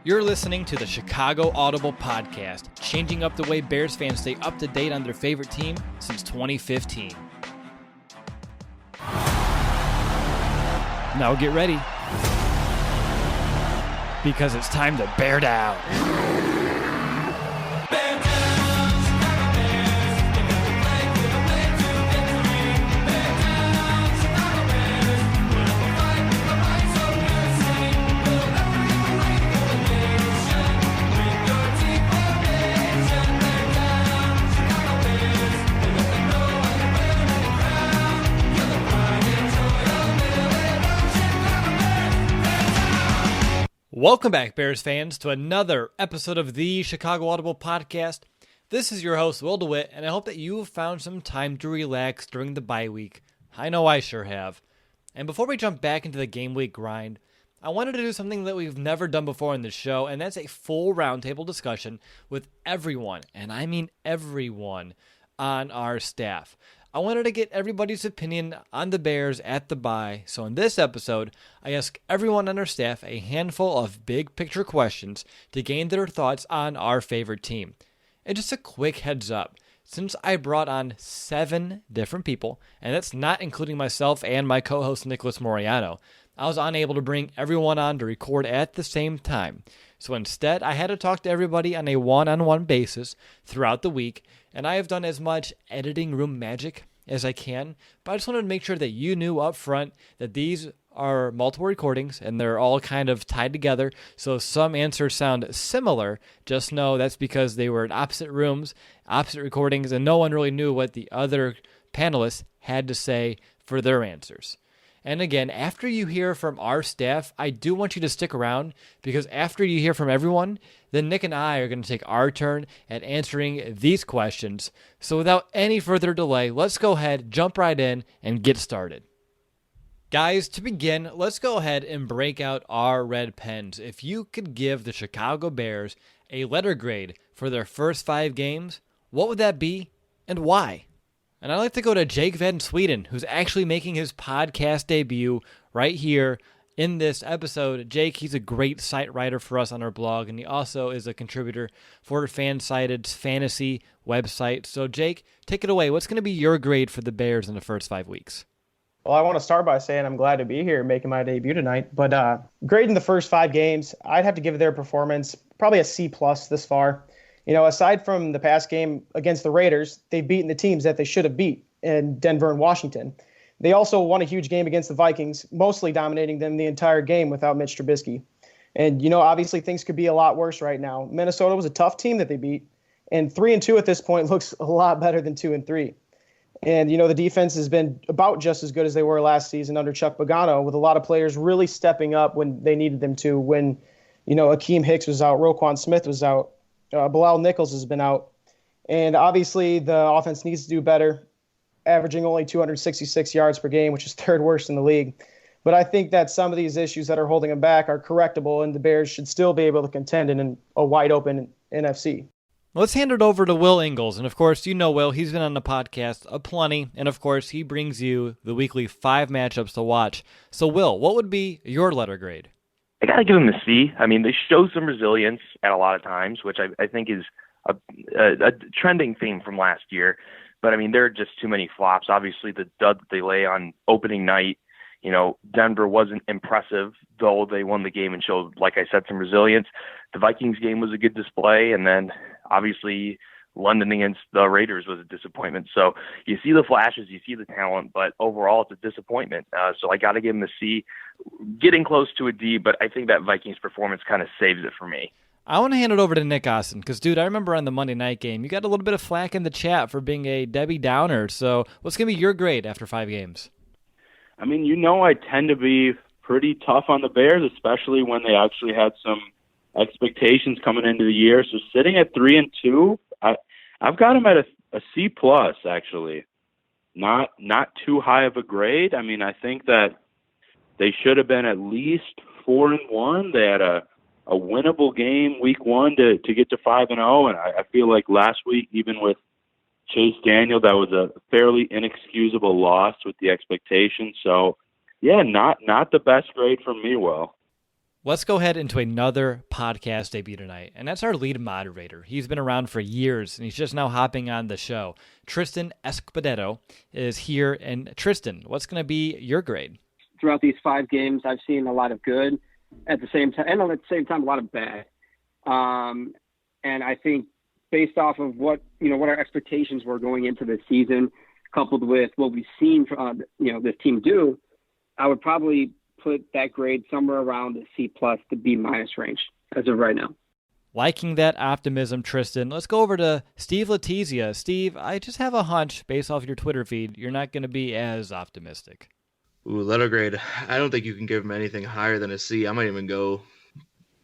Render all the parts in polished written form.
You're listening to the Chicago Audible Podcast, changing up the way Bears fans stay up to date on their favorite team since 2015. Now get ready, because it's time to bear down. Welcome back, Bears fans, to another episode of the Chicago Audible Podcast. This is your host, Will DeWitt, and I hope that you have found some time to relax during the bye week. I know I sure have. And before we jump back into the game week grind, I wanted to do something that we've never done before in this show, and that's a full roundtable discussion with everyone, and I mean everyone, on our staff. I wanted to get everybody's opinion on the Bears at the bye, so in this episode, I ask everyone on our staff a handful of big-picture questions to gain their thoughts on our favorite team. And just a quick heads up, since I brought on 7 different people, and that's not including myself and my co-host Nicholas Moriano, I was unable to bring everyone on to record at the same time. So instead, I had to talk to everybody on a one-on-one basis throughout the week, and I have done as much editing room magic as I can, but I just wanted to make sure that you knew up front that these are multiple recordings and they're all kind of tied together. So if some answers sound similar, just know that's because they were in opposite rooms, opposite recordings, and no one really knew what the other panelists had to say for their answers. And again, after you hear from our staff, I do want you to stick around, because after you hear from everyone, then Nick and I are going to take our turn at answering these questions. So without any further delay, let's go ahead, jump right in, and get started. Guys, to begin, let's go ahead and break out our red pens. If you could give the Chicago Bears a letter grade for their first 5 games, what would that be and why? And I'd like to go to Jake Van Sweden, who's actually making his podcast debut right here in this episode. Jake, he's a great site writer for us on our blog, and he also is a contributor for Fansided's fantasy website. So, Jake, take it away. What's going to be your grade for the Bears in the first 5 weeks? Well, I want to start by saying I'm glad to be here making my debut tonight. But grading the first 5 games, I'd have to give their performance probably a C+ this far. You know, aside from the past game against the Raiders, they've beaten the teams that they should have beat in Denver and Washington. They also won a huge game against the Vikings, mostly dominating them the entire game without Mitch Trubisky. And, you know, obviously things could be a lot worse right now. Minnesota was a tough team that they beat, and 3-2 at this point looks a lot better than 2-3. And, you know, the defense has been about just as good as they were last season under Chuck Pagano, with a lot of players really stepping up when they needed them to, when, you know, Akeem Hicks was out, Roquan Smith was out. Bilal Nichols has been out. And obviously the offense needs to do better, averaging only 266 yards per game, which is 3rd worst in the league. But I think that some of these issues that are holding them back are correctable, and the Bears should still be able to contend in a wide-open NFC. Let's hand it over to Will Ingalls. And, of course, you know Will. He's been on the podcast aplenty. And, of course, he brings you the weekly 5 matchups to watch. So, Will, what would be your letter grade? I got to give them a C. I mean, they show some resilience at a lot of times, which I think is a trending theme from last year. But, I mean, there are just too many flops. Obviously, the dud that they lay on opening night, you know, Denver wasn't impressive, though they won the game and showed, like I said, some resilience. The Vikings game was a good display, and then, obviously, London against the Raiders was a disappointment. So you see the flashes, you see the talent, but overall it's a disappointment. So I got to give them a C, getting close to a D, but I think that Vikings performance kind of saves it for me. I want to hand it over to Nick Austin, because, dude, I remember on the Monday night game, you got a little bit of flack in the chat for being a Debbie Downer. So what's going to be your grade after 5 games? I mean, you know, I tend to be pretty tough on the Bears, especially when they actually had some expectations coming into the year. So sitting at 3-2, I've got them at a C+, actually. Not too high of a grade. I mean, I think that they should have been at least 4-1. They had a winnable game week 1 to get to 5-0, and I feel like last week, even with Chase Daniel, that was a fairly inexcusable loss with the expectation. So, yeah, not the best grade from me, Will. Let's go ahead into another podcast debut tonight, and that's our lead moderator. He's been around for years, and he's just now hopping on the show. Tristan Escobedo is here, and Tristan, what's going to be your grade? Throughout these 5 games, I've seen a lot of good at the same time, and at the same time, a lot of bad. And I think based off of what our expectations were going into this season, coupled with what we've seen from this team do, I would probably put that grade somewhere around the C+ to B- range as of right now. Liking that optimism, Tristan. Let's go over to Steve Letizia. Steve, I just have a hunch based off your Twitter feed, you're not going to be as optimistic. Ooh, letter grade. I don't think you can give him anything higher than a C. I might even go.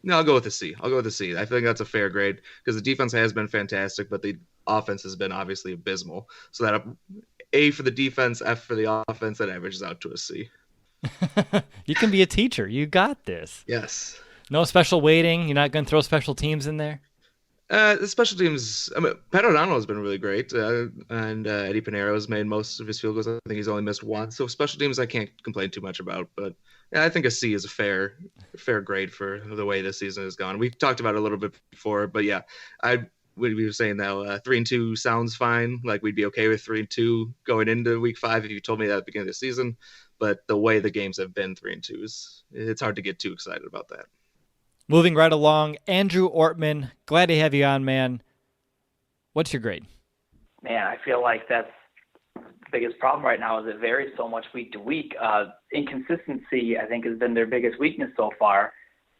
No, I'll go with a C. I think that's a fair grade because the defense has been fantastic, but the offense has been obviously abysmal. So that A for the defense, F for the offense, that averages out to a C. You can be a teacher. You got this. Yes. No special weighting. You're not going to throw special teams in there? The special teams, Pat O'Donnell has been really great, and Eddie Pinheiro has made most of his field goals. I think he's only missed one. So special teams I can't complain too much about, but yeah, I think a C is a fair grade for the way this season has gone. We've talked about it a little bit before, but yeah, we were saying that 3-2 sounds fine. Like we'd be okay with 3-2 going into week 5 if you told me that at the beginning of the season. But the way the games have been 3-2 it's hard to get too excited about that. Moving right along, Andrew Ortman, glad to have you on, man. What's your grade? Man, I feel like that's the biggest problem right now is it varies so much week to week. Inconsistency, I think, has been their biggest weakness so far.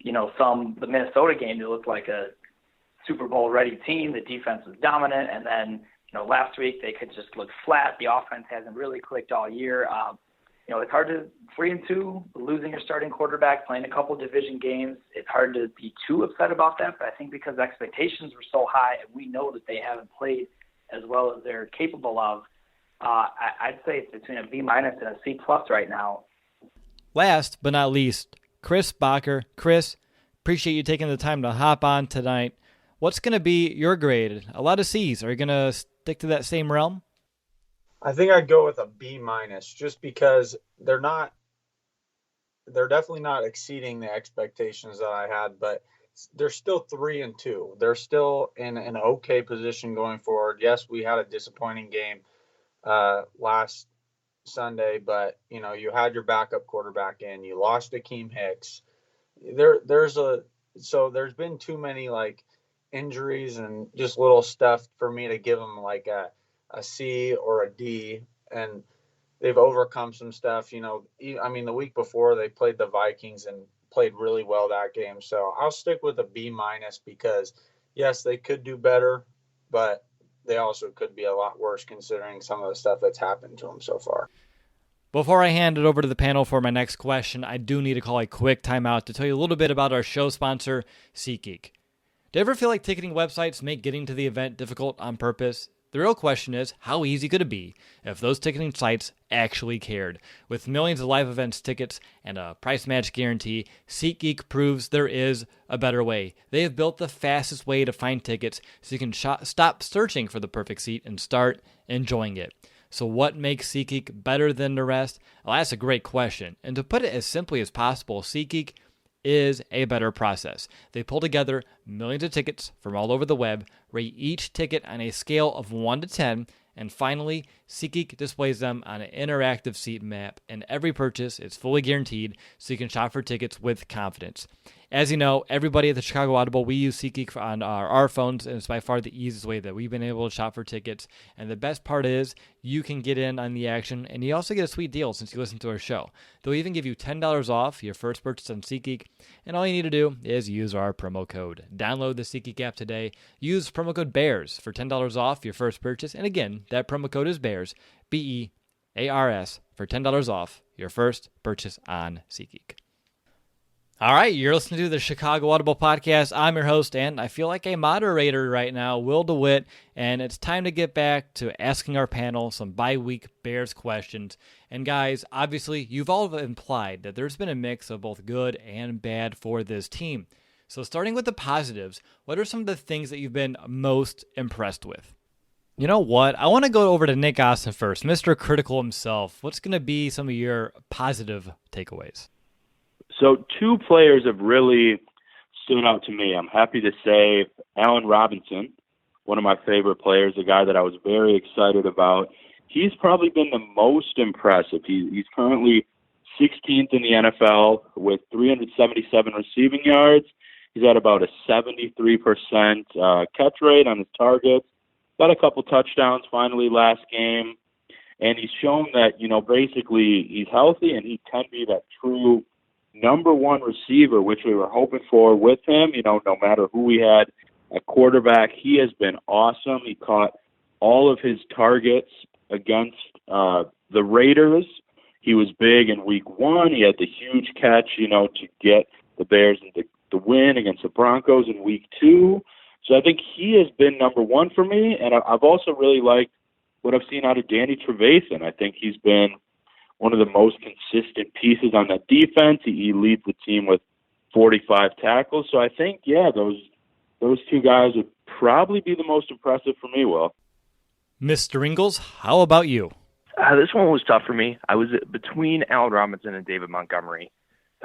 The Minnesota game, it looked like a Super Bowl ready team. The defense was dominant. And then, last week they could just look flat. The offense hasn't really clicked all year. It's hard to 3-2, losing your starting quarterback, playing a couple division games. It's hard to be too upset about that, but I think because expectations were so high and we know that they haven't played as well as they're capable of, I'd say it's between a B- and a C+ right now. Last but not least, Chris Bacher. Chris, appreciate you taking the time to hop on tonight. What's going to be your grade? A lot of C's. Are you going to stick to that same realm? I think I'd go with a B- just because they're definitely not exceeding the expectations that I had, but they're still 3-2. They're still in an okay position going forward. Yes, we had a disappointing game last Sunday, but you had your backup quarterback in. You lost Akeem Hicks. So there's been too many injuries and just little stuff for me to give them a C or a D, and they've overcome some stuff. The week before they played the Vikings and played really well that game. So I'll stick with a B- because yes, they could do better, but they also could be a lot worse considering some of the stuff that's happened to them so far. Before I hand it over to the panel for my next question, I do need to call a quick timeout to tell you a little bit about our show sponsor, SeatGeek. Do you ever feel like ticketing websites make getting to the event difficult on purpose? The real question is, how easy could it be if those ticketing sites actually cared? With millions of live events tickets and a price match guarantee, SeatGeek proves there is a better way. They have built the fastest way to find tickets so you can stop searching for the perfect seat and start enjoying it. So what makes SeatGeek better than the rest? Well, that's a great question. And to put it as simply as possible, SeatGeek is a better process. They pull together millions of tickets from all over the web, rate each ticket on a scale of 1 to 10, and finally, SeatGeek displays them on an interactive seat map, and every purchase is fully guaranteed so you can shop for tickets with confidence. As you know, everybody at the Chicago Audible, we use SeatGeek on our phones, and it's by far the easiest way that we've been able to shop for tickets. And the best part is you can get in on the action, and you also get a sweet deal since you listen to our show. They'll even give you $10 off your first purchase on SeatGeek, and all you need to do is use our promo code. Download the SeatGeek app today. Use promo code BEARS for $10 off your first purchase, and again, that promo code is BEARS, BEARS, for $10 off your first purchase on SeatGeek. All right, you're listening to the Chicago Audible Podcast. I'm your host, and I feel like a moderator right now, Will DeWitt, and it's time to get back to asking our panel some bye-week Bears questions. And guys, obviously, you've all implied that there's been a mix of both good and bad for this team. So starting with the positives, what are some of the things that you've been most impressed with? You know what? I want to go over to Nick Austin first, Mr. Critical himself. What's going to be some of your positive takeaways? So two players have really stood out to me. I'm happy to say Allen Robinson, one of my favorite players, a guy that I was very excited about. He's probably been the most impressive. He's currently 16th in the NFL with 377 receiving yards. He's at about a 73% catch rate on his targets. Got a couple touchdowns finally last game. And he's shown that, basically he's healthy and he can be that true number one receiver, which we were hoping for with him. No matter who we had at quarterback, he has been awesome. He caught all of his targets against the Raiders. He was big in week 1. He had the huge catch, to get the Bears into the win against the Broncos in week 2. So I think he has been number one for me. And I've also really liked what I've seen out of Danny Trevathan. I think he's been one of the most consistent pieces on that defense. He leads the team with 45 tackles. So I think, those two guys would probably be the most impressive for me, Will. Mr. Ingles, how about you? This one was tough for me. I was between Allen Robinson and David Montgomery.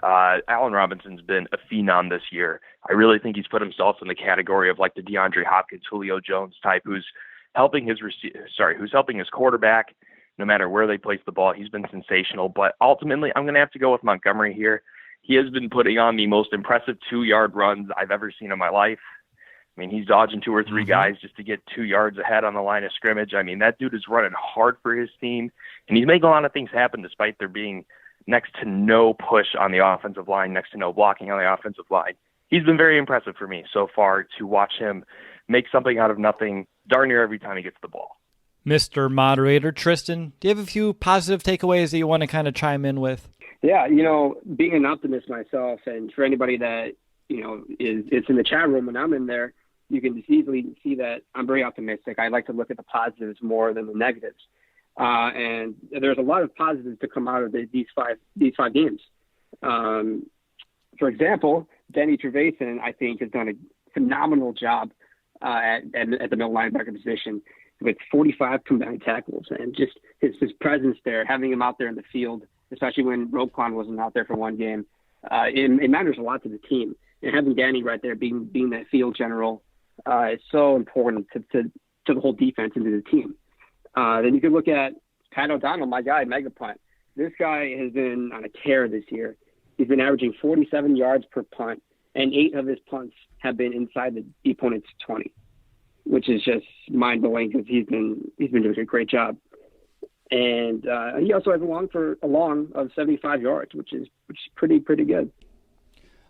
Allen Robinson's been a phenom this year. I really think he's put himself in the category of like the DeAndre Hopkins, Julio Jones type, who's helping his quarterback no matter where they place the ball. He's been sensational. But ultimately, I'm going to have to go with Montgomery here. He has been putting on the most impressive 2-yard runs I've ever seen in my life. I mean, he's dodging 2 or 3 guys just to get 2 yards ahead on the line of scrimmage. I mean, that dude is running hard for his team, and he's making a lot of things happen despite there being next to no push on the offensive line, next to no blocking on the offensive line. He's been very impressive for me so far to watch him make something out of nothing darn near every time he gets the ball. Mr. Moderator, Tristan, do you have a few positive takeaways that you want to kind of chime in with? Yeah, being an optimist myself, and for anybody that, is in the chat room when I'm in there, you can just easily see that I'm very optimistic. I like to look at the positives more than the negatives. And there's a lot of positives to come out of these five games. For example, Danny Trevathan, I think, has done a phenomenal job at the middle linebacker position with 45 combined tackles, and just his presence there, having him out there in the field, especially when Roquan wasn't out there for one game, it matters a lot to the team. And having Danny right there being that field general is so important to the whole defense and to the team. Then you could look at Pat O'Donnell, my guy, Mega Punt. This guy has been on a tear this year. He's been averaging 47 yards per punt, and 8 of his punts have been inside the opponent's 20, which is just mind-blowing because he's been doing a great job. And he also has a long of 75 yards, which is pretty good.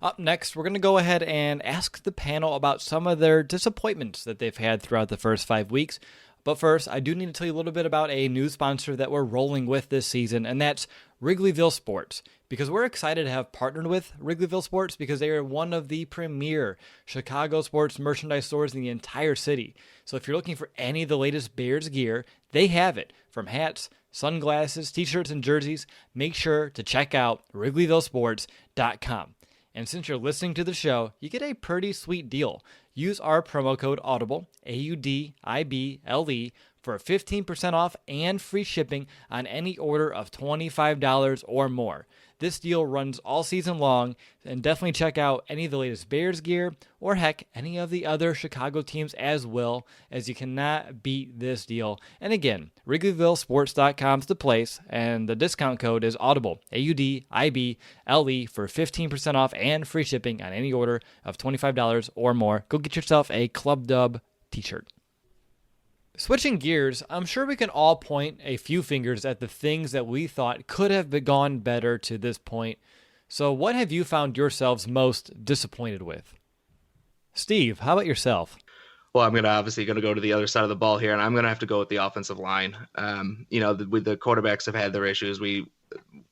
Up next, we're going to go ahead and ask the panel about some of their disappointments that they've had throughout the first 5 weeks. But first, I do need to tell you a little bit about a new sponsor that we're rolling with this season, and that's Wrigleyville Sports. Because we're excited to have partnered with Wrigleyville Sports because they are one of the premier Chicago sports merchandise stores in the entire city. So if you're looking for any of the latest Bears gear, they have it. From hats, sunglasses, t-shirts, and jerseys, make sure to check out WrigleyvilleSports.com. And since you're listening to the show, you get a pretty sweet deal. Use our promo code AUDIBLE, AUDIBLE, for 15% off and free shipping on any order of $25 or more. This deal runs all season long, and definitely check out any of the latest Bears gear, or heck, any of the other Chicago teams as well, as you cannot beat this deal. And again, WrigleyvilleSports.com is the place, and the discount code is AUDIBLE, AUDIBLE, for 15% off and free shipping on any order of $25 or more. Go get yourself a Club Dub t-shirt. Switching gears, I'm sure we can all point a few fingers at the things that we thought could have gone better to this point. So what have you found yourselves most disappointed with? Steve, how about yourself? Well, I'm obviously going to go to the other side of the ball here, and I'm going to have to go with the offensive line. With the quarterbacks have had their issues.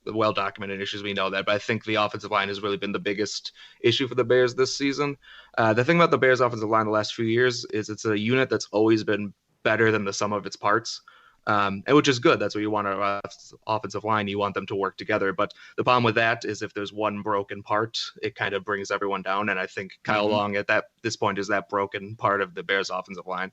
Well-documented issues, we know that, but I think the offensive line has really been the biggest issue for the Bears this season. The thing about the Bears offensive line the last few years is it's a unit that's always been better than the sum of its parts, and which is good. That's what you want our offensive line. You want them to work together. But the problem with that is if there's one broken part, it kind of brings everyone down. And I think Kyle Long at this point is that broken part of the Bears offensive line.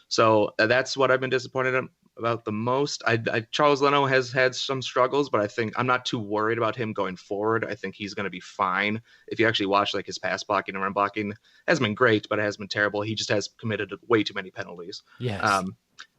So that's what I've been disappointed about the most. Charles Leno has had some struggles, but I think I'm not too worried about him going forward. I think he's going to be fine. If you actually watch like his pass blocking and run blocking, it hasn't been great, but it hasn't been terrible. He just has committed way too many penalties. Yes.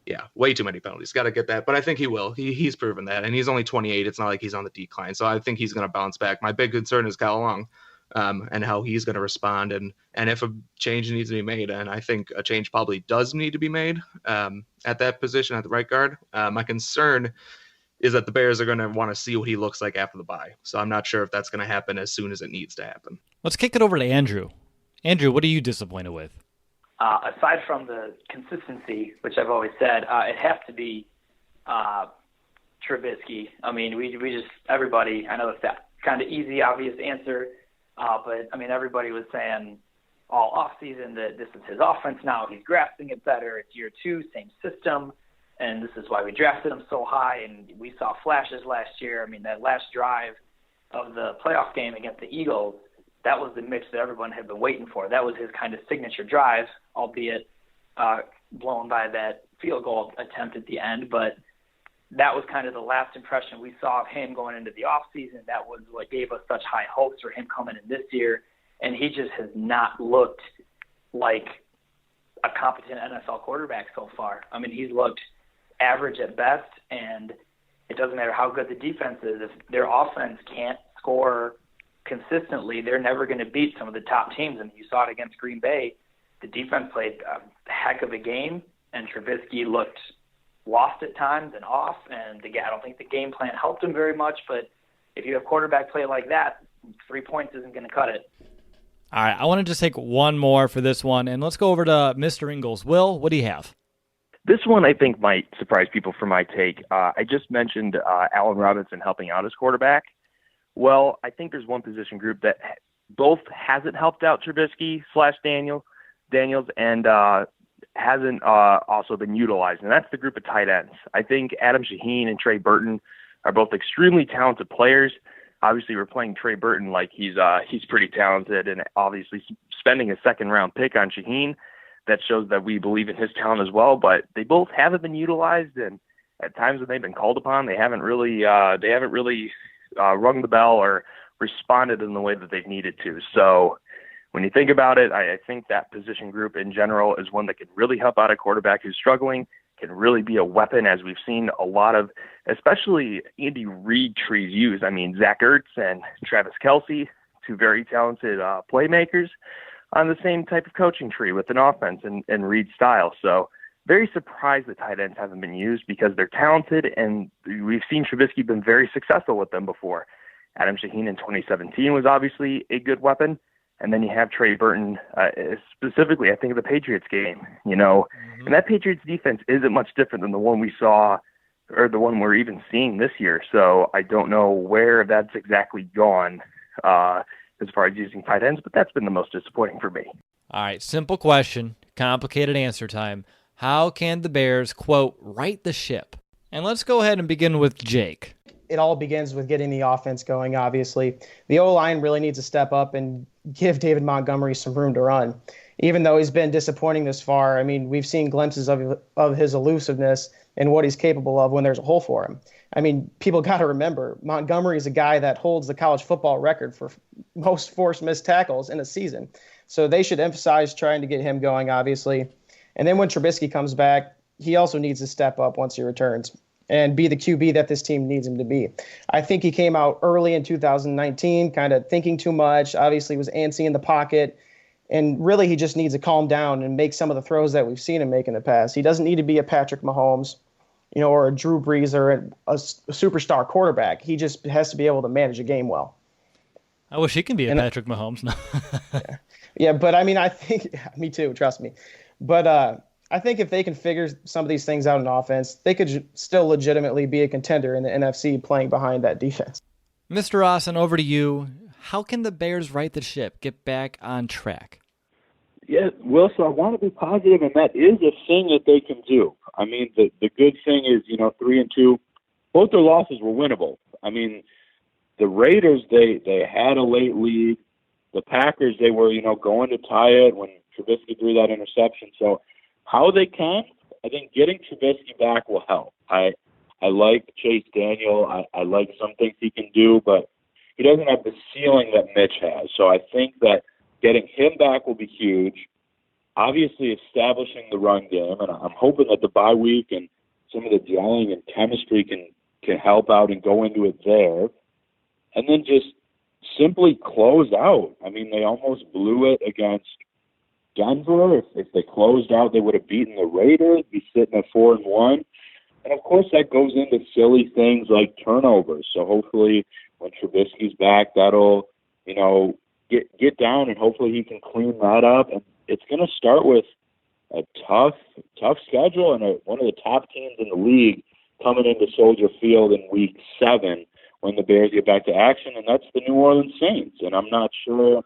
Yeah, way too many penalties. Got to get that, but I think he will. He's proven that, and he's only 28. It's not like he's on the decline, so I think he's going to bounce back. My big concern is Kyle Long. And how he's going to respond, and if a change needs to be made, and I think a change probably does need to be made at that position at the right guard. My concern is that the Bears are going to want to see what he looks like after the bye. So I'm not sure if that's going to happen as soon as it needs to happen. Let's kick it over to Andrew. Andrew, what are you disappointed with? Aside from the consistency, which I've always said, it has to be Trubisky. I mean, we just everybody. I know it's that kind of easy, obvious answer. But, I mean, everybody was saying all offseason that this is his offense now. He's grasping it better. It's year 2, same system. And this is why we drafted him so high. And we saw flashes last year. I mean, that last drive of the playoff game against the Eagles, that was the Mitch that everyone had been waiting for. That was his kind of signature drive, albeit blown by that field goal attempt at the end. But that was kind of the last impression we saw of him going into the offseason. That was what gave us such high hopes for him coming in this year. And he just has not looked like a competent NFL quarterback so far. I mean, he's looked average at best, and it doesn't matter how good the defense is. If their offense can't score consistently, they're never going to beat some of the top teams. And you saw it against Green Bay. The defense played a heck of a game, and Trubisky looked lost at times and off, and I don't think the game plan helped him very much. But if you have quarterback play like that, 3 points isn't going to cut it. All right, I want to just take one more for this one, and let's go over to Mr. Ingles. Will, what do you have? This one I think might surprise people for my take. I just mentioned Allen Robinson helping out as quarterback. Well, I think there's one position group that both hasn't helped out Trubisky / Daniels and hasn't also been utilized, and that's the group of tight ends. I think Adam Shaheen and Trey Burton are both extremely talented players. Obviously, we're playing Trey Burton like he's pretty talented, and obviously spending a second-round pick on Shaheen, that shows that we believe in his talent as well. But they both haven't been utilized, and at times when they've been called upon, they haven't really rung the bell or responded in the way that they've needed to. So when you think about it, I think that position group in general is one that can really help out a quarterback who's struggling, can really be a weapon, as we've seen a lot of, especially Andy Reid trees used. I mean, Zach Ertz and Travis Kelce, two very talented playmakers on the same type of coaching tree with an offense and Reid style. So very surprised that tight ends haven't been used because they're talented, and we've seen Trubisky been very successful with them before. Adam Shaheen in 2017 was obviously a good weapon. And then you have Trey Burton, specifically, I think, of the Patriots game, and that Patriots defense isn't much different than the one we saw or the one we're even seeing this year. So I don't know where that's exactly gone as far as using tight ends, but that's been the most disappointing for me. All right, simple question, complicated answer time. How can the Bears, quote, right the ship? And let's go ahead and begin with Jake. It all begins with getting the offense going, obviously. The O-line really needs to step up and give David Montgomery some room to run. Even though he's been disappointing this far, I mean, we've seen glimpses of his elusiveness and what he's capable of when there's a hole for him. I mean, people got to remember, Montgomery is a guy that holds the college football record for most forced missed tackles in a season. So they should emphasize trying to get him going, obviously. And then when Trubisky comes back, he also needs to step up once he returns and be the QB that this team needs him to be. I think he came out early in 2019, kind of thinking too much, obviously was antsy in the pocket, and really he just needs to calm down and make some of the throws that we've seen him make in the past. He doesn't need to be a Patrick Mahomes, or a Drew Brees or a superstar quarterback. He just has to be able to manage a game well. I wish he can be a Patrick Mahomes. Yeah, but I mean, I think, me too, trust me. But I think if they can figure some of these things out in offense, they could still legitimately be a contender in the NFC playing behind that defense. Mr. Austin, over to you. How can the Bears right the ship, get back on track? Yeah, Will, so I want to be positive, and that is a thing that they can do. I mean, the good thing is, 3-2, both their losses were winnable. I mean, the Raiders, they had a late lead. The Packers, they were, going to tie it when Trubisky threw that interception. So how they can, I think getting Trubisky back will help. I like Chase Daniel. I like some things he can do, but he doesn't have the ceiling that Mitch has. So I think that getting him back will be huge. Obviously, establishing the run game, and I'm hoping that the bye week and some of the gelling and chemistry can help out and go into it there. And then just simply close out. I mean, they almost blew it against Denver. If they closed out, they would have beaten the Raiders, be sitting at 4-1. And of course, that goes into silly things like turnovers. So hopefully, when Trubisky's back, that'll get down, and hopefully he can clean that up. And it's going to start with a tough schedule and one of the top teams in the league coming into Soldier Field in Week 7 when the Bears get back to action, and that's the New Orleans Saints. And I'm not sure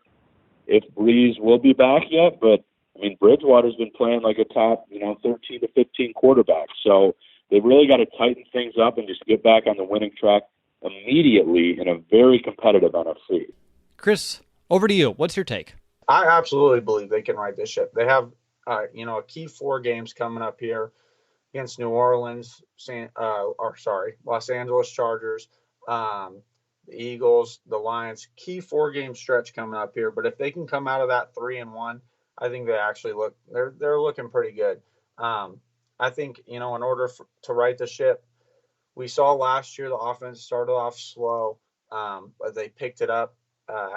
if Breeze will be back yet, but I mean, Bridgewater's been playing like a top 13 to 15 quarterback. So they've really got to tighten things up and just get back on the winning track immediately in a very competitive NFC. Chris, over to you. What's your take? I absolutely believe they can right this ship. They have, a key 4 games coming up here against New Orleans, Los Angeles Chargers, the Eagles, the Lions. Key 4-game stretch coming up here. But if they can come out of that 3-1, I think they actually they're looking pretty good. I think, in order to right the ship, we saw last year the offense started off slow, but they picked it up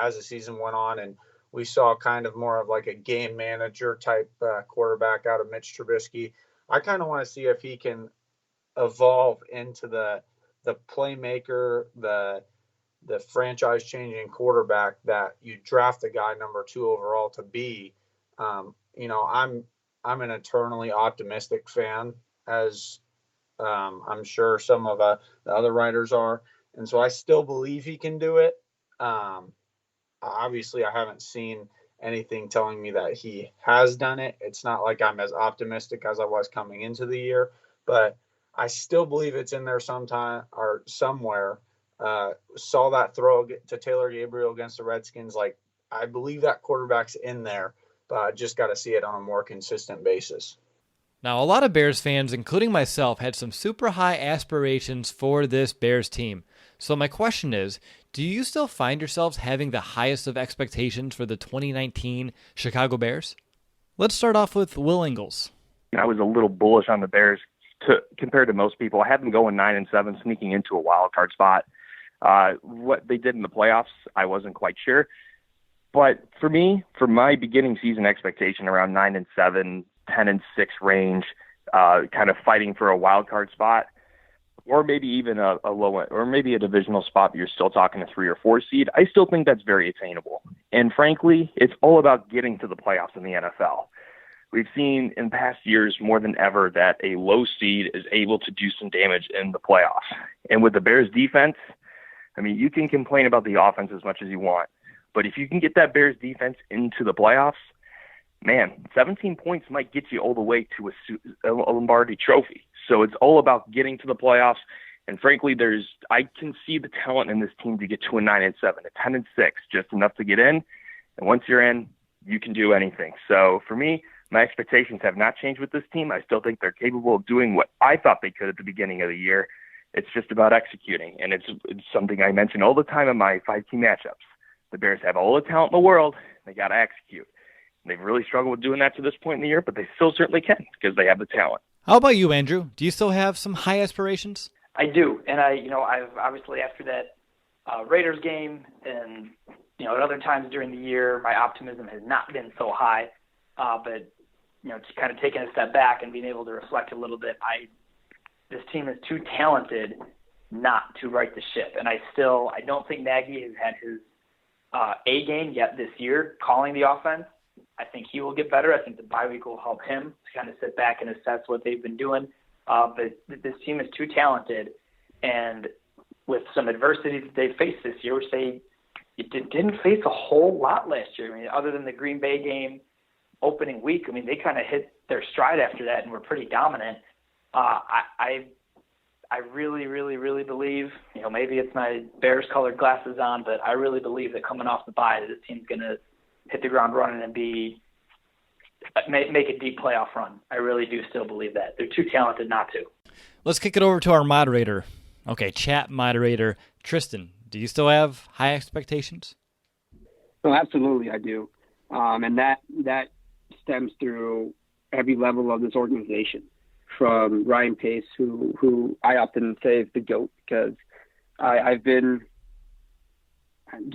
as the season went on, and we saw kind of more of like a game manager type quarterback out of Mitch Trubisky. I kind of want to see if he can evolve into the playmaker, the franchise changing quarterback that you draft a guy number 2 overall to be. I'm an eternally optimistic fan, as I'm sure some of the other writers are. And so I still believe he can do it. Obviously, I haven't seen anything telling me that he has done it. It's not like I'm as optimistic as I was coming into the year, but I still believe it's in there sometime or somewhere. Saw that throw to Taylor Gabriel against the Redskins. Like, I believe that quarterback's in there, but I just got to see it on a more consistent basis. Now, a lot of Bears fans, including myself, had some super high aspirations for this Bears team. So my question is, do you still find yourselves having the highest of expectations for the 2019 Chicago Bears? Let's start off with Will Ingles. I was a little bullish on the Bears compared to most people. I had them going 9-7, sneaking into a wild card spot. What they did in the playoffs, I wasn't quite sure. But for me, for my beginning season expectation around 9-7, 10-6 range, kind of fighting for a wild card spot, or maybe even a low end, or maybe a divisional spot, but you're still talking a 3 or 4 seed, I still think that's very attainable. And frankly, it's all about getting to the playoffs in the NFL. We've seen in past years more than ever that a low seed is able to do some damage in the playoffs. And with the Bears defense, I mean, you can complain about the offense as much as you want, but if you can get that Bears defense into the playoffs, man, 17 points might get you all the way to a Lombardi trophy. So it's all about getting to the playoffs. And frankly, I can see the talent in this team to get to a 9-7, a 10-6, just enough to get in. And once you're in, you can do anything. So for me, my expectations have not changed with this team. I still think they're capable of doing what I thought they could at the beginning of the year. It's just about executing. And it's something I mention all the time in my 5-team matchups. The Bears have all the talent in the world. They got to execute. They've really struggled with doing that to this point in the year, but they still certainly can because they have the talent. How about you, Andrew? Do you still have some high aspirations? I do, and I've obviously after that Raiders game and at other times during the year, my optimism has not been so high. But just kind of taking a step back and being able to reflect a little bit, this team is too talented not to right the ship, and I don't think Nagy has had his A game yet this year, calling the offense. I think he will get better. I think the bye week will help him to kind of sit back and assess what they've been doing. But this team is too talented, and with some adversity that they faced this year, which they didn't face a whole lot last year. I mean, other than the Green Bay game opening week, I mean, they kind of hit their stride after that and were pretty dominant. I really, really, really believe, maybe it's my Bears-colored glasses on, but I really believe that coming off the bye, this team's going to hit the ground running and be make a deep playoff run. I really do still believe that. They're too talented not to. Let's kick it over to our moderator. Okay, chat moderator, Tristan. Do you still have high expectations? No, absolutely, I do. And that stems through every level of this organization, from Ryan Pace, who I often say is the GOAT, because I've been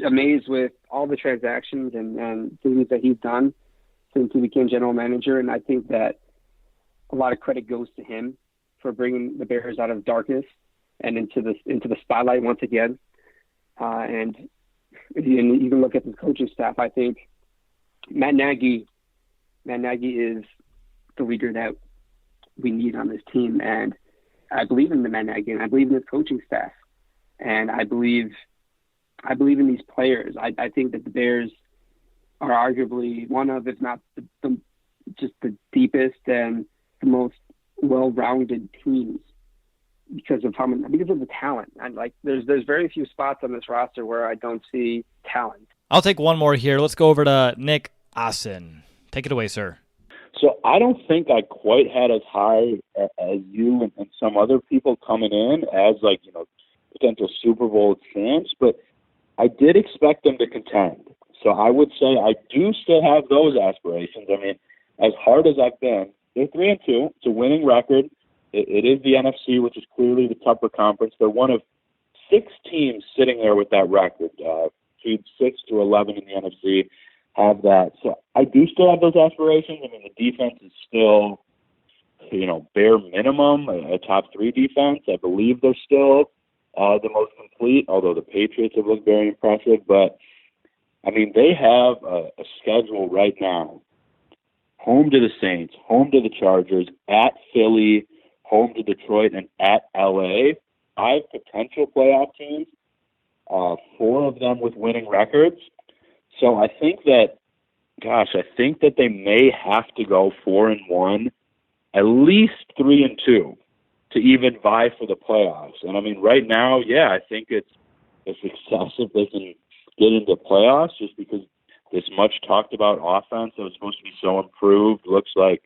amazed with all the transactions and things that he's done since he became general manager. And I think that a lot of credit goes to him for bringing the Bears out of darkness and into the spotlight once again. And you even look at the coaching staff. I think Matt Nagy is the leader that we need on this team, and I believe in the Matt Nagy, and I believe in his coaching staff, and I believe in these players. I think that the Bears are arguably one of, if not just the deepest and the most well-rounded teams because of the talent. And like, there's very few spots on this roster where I don't see talent. I'll take one more here. Let's go over to Nick Assen. Take it away, sir. So I don't think I quite had as high as you and some other people coming in as, like, you know, potential Super Bowl champs, but I did expect them to contend. So I would say I do still have those aspirations. I mean, as hard as I've been, they're 3-2. It's a winning record. It is the NFC, which is clearly the tougher conference. They're one of 6 teams sitting there with that record. Seed 6 to 11 in the NFC have that. So I do still have those aspirations. I mean, the defense is still, you know, bare minimum, a top 3 defense. I believe they're still the most complete, although the Patriots have looked very impressive. But, I mean, they have a schedule right now. Home to the Saints, home to the Chargers, at Philly, home to Detroit, and at LA. 5 potential playoff teams, 4 of them with winning records. So I think that they may have to go 4-1, at least 3-2 to even vie for the playoffs. And I mean, right now, yeah, I think it's a success if they can get into playoffs, just because this much talked about offense that was supposed to be so improved looks like,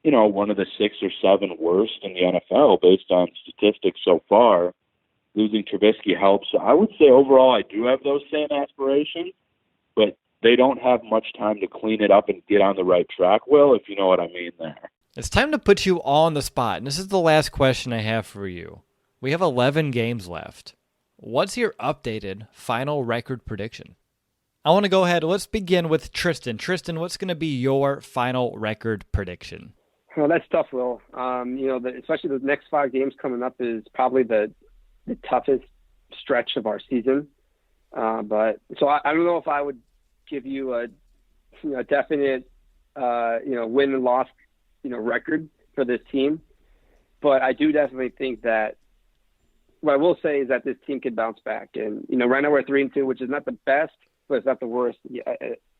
you know, one of the 6 or 7 worst in the NFL based on statistics so far. Losing Trubisky helps. So I would say overall I do have those same aspirations, but they don't have much time to clean it up and get on the right track, Will, if you know what I mean there. It's time to put you all on the spot, and this is the last question I have for you. We have 11 games left. What's your updated final record prediction? I want to go ahead. Let's begin with Tristan. Tristan, what's going to be your final record prediction? Well, that's tough, Will. You know, especially the next 5 games coming up is probably the toughest stretch of our season. But so I don't know if I would give you a definite win and loss record for this team. But I do definitely think that what I will say is that this team can bounce back. And, right now we're 3-2, which is not the best, but it's not the worst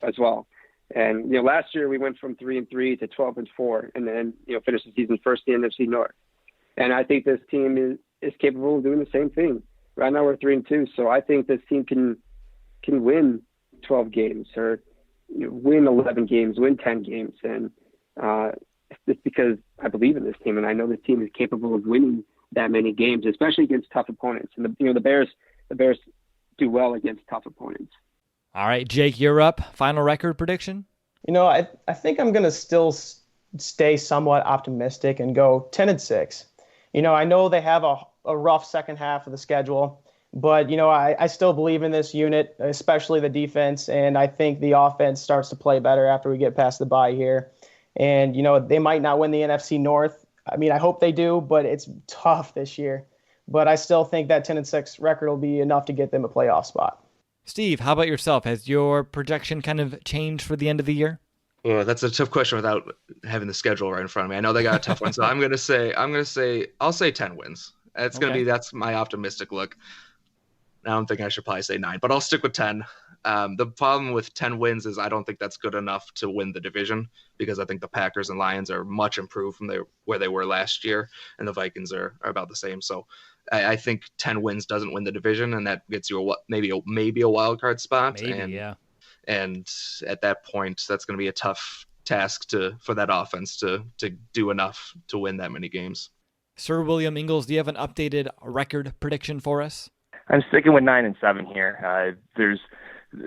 as well. And, last year we went from 3-3 to 12-4 and then, finished the season first in the NFC North. And I think this team is capable of doing the same thing. Right now we're 3-2. So I think this team can win 12 games or win 11 games, win 10 games. And it's because I believe in this team, and I know this team is capable of winning that many games, especially against tough opponents. And the Bears do well against tough opponents. All right, Jake, you're up. Final record prediction? I think I'm going to still stay somewhat optimistic and go 10-6. I know they have a rough second half of the schedule, but, I still believe in this unit, especially the defense, and I think the offense starts to play better after we get past the bye here. And, they might not win the NFC North. I mean, I hope they do, but it's tough this year. But I still think that 10-6 record will be enough to get them a playoff spot. Steve, how about yourself? Has your projection kind of changed for the end of the year? Well, that's a tough question without having the schedule right in front of me. I know they got a tough one, so I'll say 10 wins. That's my optimistic look. Now I'm thinking I should probably say 9, but I'll stick with 10. The problem with 10 wins is I don't think that's good enough to win the division, because I think the Packers and Lions are much improved from where they were last year, and the Vikings are about the same. So I think 10 wins doesn't win the division, and that gets you maybe a wild card spot. Maybe, yeah. And at that point, that's going to be a tough task for that offense to do enough to win that many games. Sir William Ingles, do you have an updated record prediction for us? I'm sticking with 9-7 here.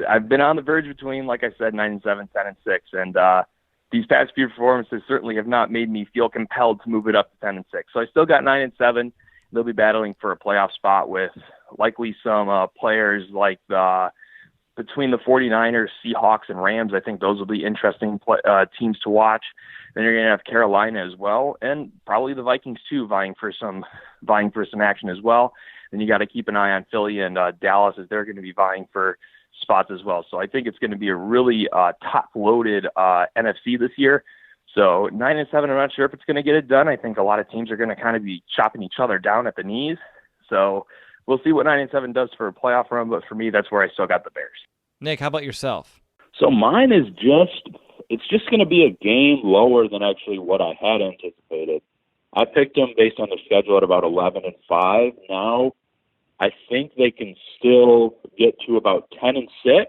I've been on the verge between, like I said, 9-7, 10-6, and these past few performances certainly have not made me feel compelled to move it up to 10-6. So I still got 9-7. They'll be battling for a playoff spot with likely some players like between the 49ers, Seahawks, and Rams. I think those will be interesting teams to watch. Then you're going to have Carolina as well, and probably the Vikings too, vying for some action as well. Then you got to keep an eye on Philly and Dallas, as they're going to be vying for spots as well. So I think it's going to be a really top-loaded NFC this year. So 9-7, I'm not sure if it's going to get it done. I think a lot of teams are going to kind of be chopping each other down at the knees. So we'll see what 9-7 does for a playoff run, but for me, that's where I still got the Bears. Nick, how about yourself? So mine is it's just going to be a game lower than actually what I had anticipated. I picked them based on the schedule at about 11-5. Now I think they can still get to about 10-6,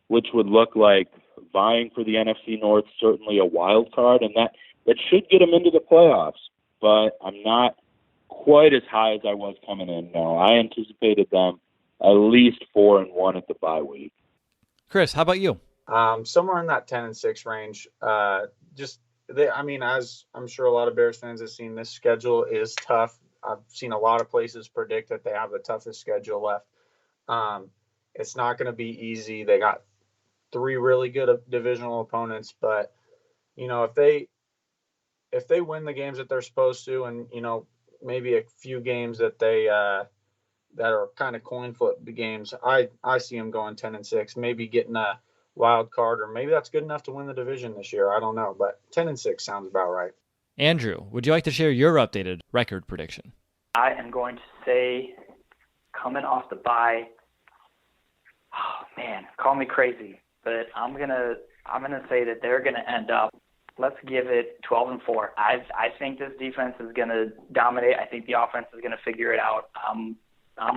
which would look like vying for the NFC North, certainly a wild card, and that should get them into the playoffs. But I'm not quite as high as I was coming in. No, I anticipated them at least 4-1 at the bye week. Chris, how about you? Somewhere in that 10-6 range. As I'm sure a lot of Bears fans have seen, this schedule is tough. I've seen a lot of places predict that they have the toughest schedule left. It's not going to be easy. They got 3 really good divisional opponents, but if they win the games that they're supposed to, and maybe a few games that they that are kind of coin flip games, I see them going 10-6, maybe getting a wild card, or maybe that's good enough to win the division this year. I don't know, but 10-6 sounds about right. Andrew, would you like to share your updated record prediction? I am going to say, coming off the bye, oh man, call me crazy, but I'm gonna say that they're gonna end up. Let's give it 12-4. I think this defense is gonna dominate. I think the offense is gonna figure it out. I'm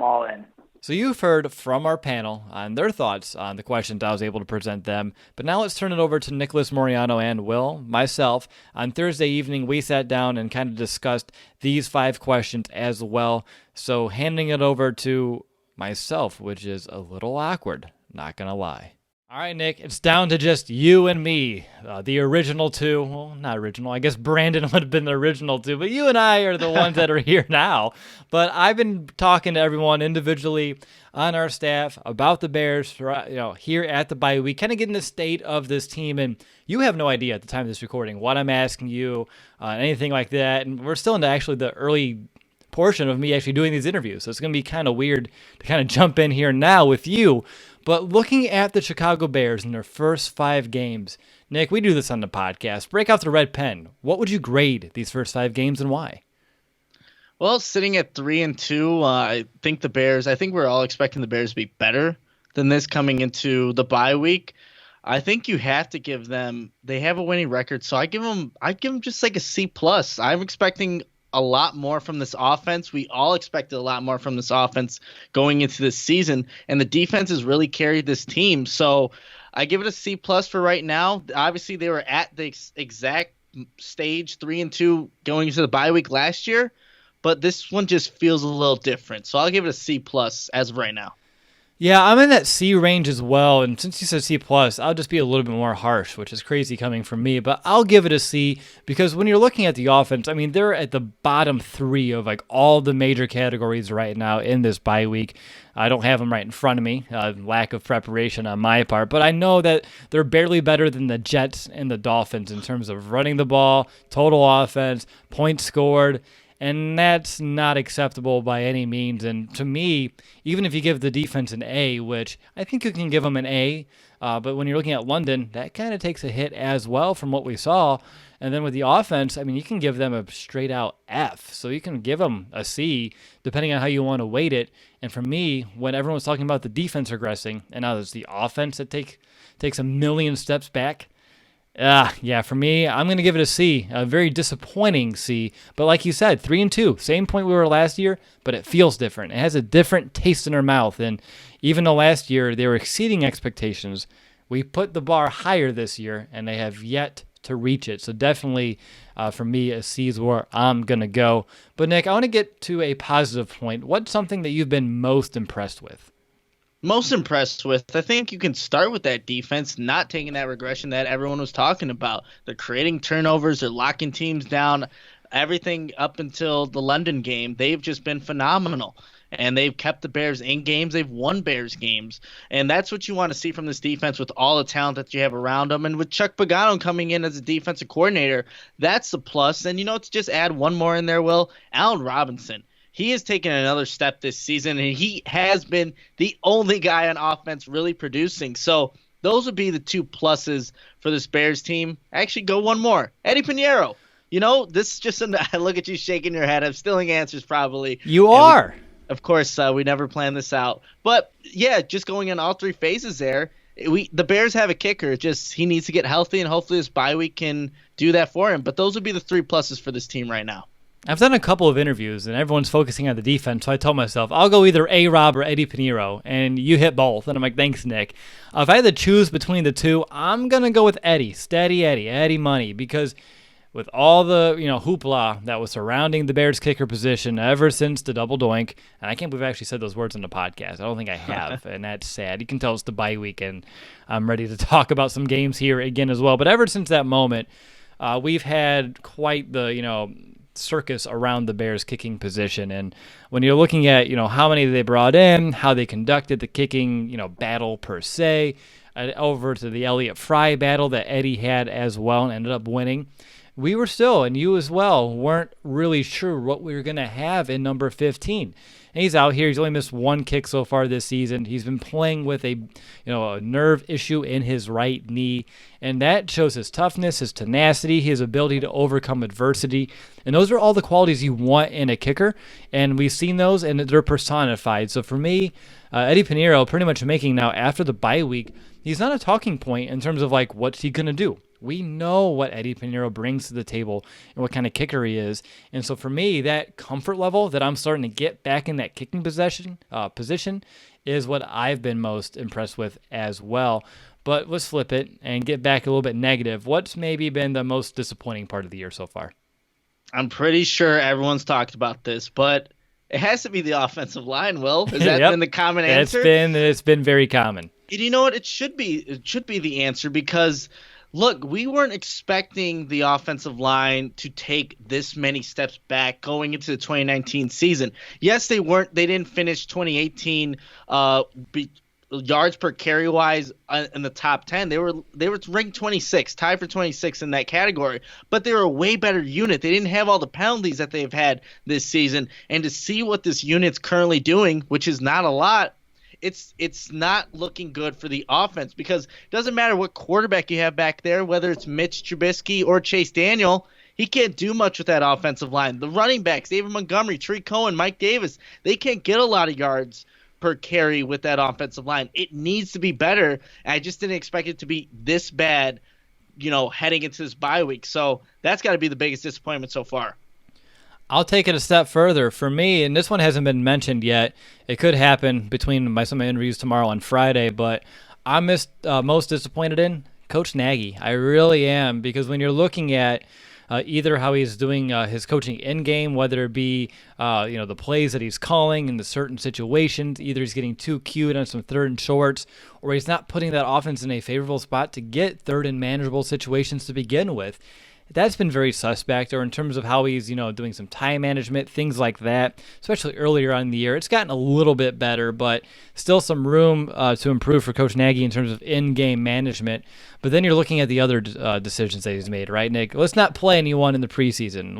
all in. So you've heard from our panel on their thoughts on the questions I was able to present them, but now let's turn it over to Nicholas Moriano and Will, myself. On Thursday evening, we sat down and kind of discussed these 5 questions as well. So handing it over to myself, which is a little awkward, not going to lie. All right, Nick, it's down to just you and me, the original 2. Well, not original. I guess Brandon would have been the original 2, but you and I are the ones that are here now. But I've been talking to everyone individually on our staff about the Bears, here at the bye week, kind of getting the state of this team. And you have no idea at the time of this recording what I'm asking you, anything like that. And we're still into actually the early portion of me actually doing these interviews. So it's going to be kind of weird to kind of jump in here now with you. But looking at the Chicago Bears in their first 5 games, Nick, we do this on the podcast. Break out the red pen. What would you grade these first 5 games and why? Well, sitting at 3-2, I think we're all expecting the Bears to be better than this coming into the bye week. I think you have to give them, they have a winning record, so I'd give them just like a C+. I'm expecting a lot more from this offense. We all expected a lot more from this offense going into this season, and the defense has really carried this team. So I give it a C+ for right now. Obviously, they were at the exact stage 3-2 going into the bye week last year, but this one just feels a little different. So I'll give it a C+ as of right now. Yeah, I'm in that C range as well, and since you said C+, I'll just be a little bit more harsh, which is crazy coming from me, but I'll give it a C because when you're looking at the offense, I mean, they're at the bottom 3 of like all the major categories right now in this bye week. I don't have them right in front of me, lack of preparation on my part, but I know that they're barely better than the Jets and the Dolphins in terms of running the ball, total offense, points scored, and that's not acceptable by any means. And to me, even if you give the defense an A, which I think you can give them an A, but when you're looking at London, that kind of takes a hit as well from what we saw. And then with the offense, I mean, you can give them a straight-out F. So you can give them a C, depending on how you want to weight it. And for me, when everyone's talking about the defense regressing, and now it's the offense that takes a million steps back, for me, I'm going to give it a C, a very disappointing C. But like you said, 3-2, same point we were last year, but it feels different. It has a different taste in our mouth. And even though last year they were exceeding expectations, we put the bar higher this year, and they have yet to reach it. So definitely for me, a C is where I'm going to go. But Nick, I want to get to a positive point. What's something that you've been most impressed with? Most impressed with, I think you can start with that defense, not taking that regression that everyone was talking about. They're creating turnovers, they're locking teams down. Everything up until the London game, they've just been phenomenal. And they've kept the Bears in games. They've won Bears games. And that's what you want to see from this defense with all the talent that you have around them. And with Chuck Pagano coming in as a defensive coordinator, that's a plus. And, to just add one more in there, Will, Allen Robinson. He has taken another step this season, and he has been the only guy on offense really producing. So those would be the two pluses for this Bears team. Actually, go one more. Eddie Pinheiro. This is just I look at you shaking your head. I'm stealing answers probably. You are. Of course, we never planned this out. But, yeah, just going in all three phases there. The Bears have a kicker. Just he needs to get healthy, and hopefully this bye week can do that for him. But those would be the three pluses for this team right now. I've done a couple of interviews, and everyone's focusing on the defense, so I told myself, I'll go either A-Rob or Eddie Pinheiro, and you hit both. And I'm like, thanks, Nick. If I had to choose between the two, I'm going to go with Eddie, Steady Eddie Money, because with all the hoopla that was surrounding the Bears kicker position ever since the double doink, and I can't believe I actually said those words on the podcast. I don't think I have, and that's sad. You can tell it's the bye week, and I'm ready to talk about some games here again as well. But ever since that moment, we've had quite the, circus around the Bears kicking position. And when you're looking at, how many they brought in, how they conducted the kicking, battle per se, over to the Elliott Fry battle that Eddie had as well and ended up winning, we were still, and you as well, weren't really sure what we were going to have in number 15. And he's out here. He's only missed one kick so far this season. He's been playing with a nerve issue in his right knee, and that shows his toughness, his tenacity, his ability to overcome adversity. And those are all the qualities you want in a kicker, and we've seen those, and they're personified. So for me, Eddie Pinheiro pretty much making now after the bye week, he's not a talking point in terms of what's he going to do. We know what Eddie Pinheiro brings to the table and what kind of kicker he is. And so for me, that comfort level that I'm starting to get back in that kicking position is what I've been most impressed with as well. But let's flip it and get back a little bit negative. What's maybe been the most disappointing part of the year so far? I'm pretty sure everyone's talked about this, but it has to be the offensive line, Will. Has that been the common answer? It's been very common. And you know what? It should be the answer because – look, we weren't expecting the offensive line to take this many steps back going into the 2019 season. Yes, they didn't finish 2018 yards per carry wise in the top 10. They were ranked 26, tied for 26 in that category. But they were a way better unit. They didn't have all the penalties that they've had this season. And to see what this unit's currently doing, which is not a lot, it's not looking good for the offense because it doesn't matter what quarterback you have back there, whether it's Mitch Trubisky or Chase Daniel, he can't do much with that offensive line. The running backs, David Montgomery, Tree Cohen, Mike Davis, they can't get a lot of yards per carry with that offensive line. It needs to be better. I just didn't expect it to be this bad, heading into this bye week. So that's got to be the biggest disappointment so far. I'll take it a step further. For me, and this one hasn't been mentioned yet, it could happen between some of my interviews tomorrow and Friday, but I'm most disappointed in Coach Nagy. I really am, because when you're looking at either how he's doing his coaching in-game, whether it be the plays that he's calling in the certain situations, either he's getting too cute on some third and shorts, or he's not putting that offense in a favorable spot to get third and manageable situations to begin with. That's been very suspect, or in terms of how he's, doing some time management, things like that, especially earlier on in the year. It's gotten a little bit better, but still some room to improve for Coach Nagy in terms of in-game management. But then you're looking at the other decisions that he's made, right, Nick? Let's not play anyone in the preseason.